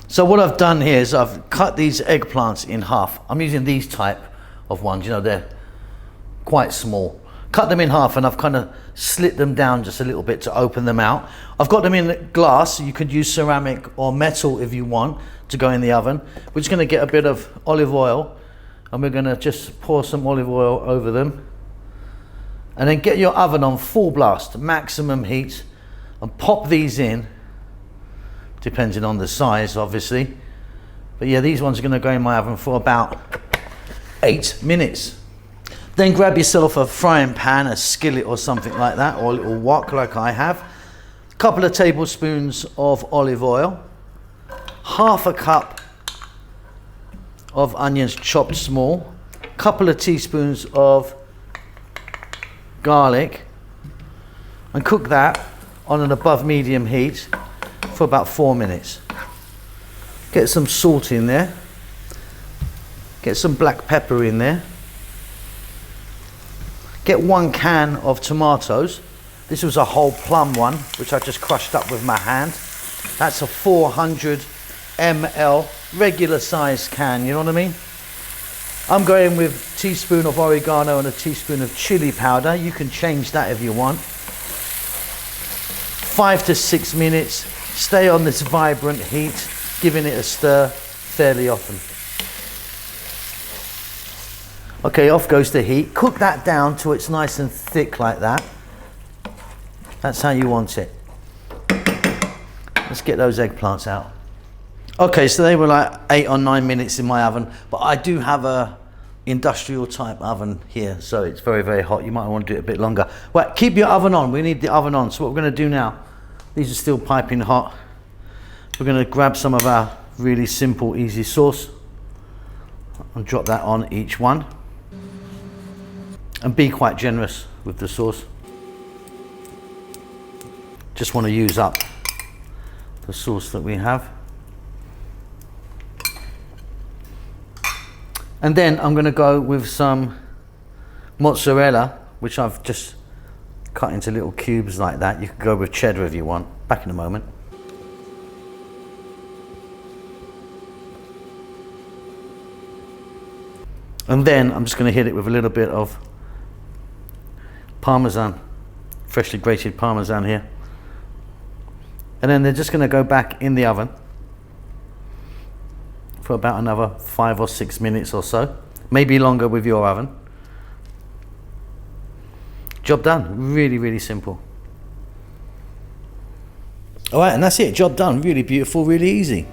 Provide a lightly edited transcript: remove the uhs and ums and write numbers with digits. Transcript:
So what I've done here is I've cut these eggplants in half. I'm using these type of ones, you know, they're quite small. Cut them in half and I've kind of slit them down just a little bit to open them out. I've got them in glass. You could use ceramic or metal if you want to go in the oven. We're just going to get a bit of olive oil and we're going to just pour some olive oil over them. And then get your oven on full blast, maximum heat, and pop these in, depending on the size obviously. But yeah, these ones are going to go in my oven for about 8 minutes. Then grab yourself a frying pan, a skillet or something like that, or a little wok like I have. A couple of tablespoons of olive oil, half a cup of onions chopped small, a couple of teaspoons of garlic, and cook that on an above medium heat for about 4 minutes. Get some salt in there, get some black pepper in there. Get 1 can of tomatoes. This was a whole plum one, which I just crushed up with my hand. That's a 400 ml regular size can, you know what I mean? I'm going with a teaspoon of oregano and a teaspoon of chili powder. You can change that if you want. 5 to 6 minutes. Stay on this vibrant heat, giving it a stir fairly often. Okay, off goes the heat. Cook that down till it's nice and thick like that. That's how you want it. Let's get those eggplants out. Okay, so they were like 8 or 9 minutes in my oven, but I do have a industrial type oven here, so it's very, very hot. You might want to do it a bit longer. Right, keep your oven on. We need the oven on. So what we're going to do now, these are still piping hot. We're going to grab some of our really simple, easy sauce and drop that on each one. And be quite generous with the sauce. Just want to use up the sauce that we have. And then I'm going to go with some mozzarella, which I've just cut into little cubes like that. You can go with cheddar if you want. Back in a moment. And then I'm just going to hit it with a little bit of Parmesan, freshly grated Parmesan here. And then they're just going to go back in the oven for about another 5 or 6 minutes or so, maybe longer with your oven. Job done. Really, really simple. All right, and that's it. Job done. Really beautiful, really easy.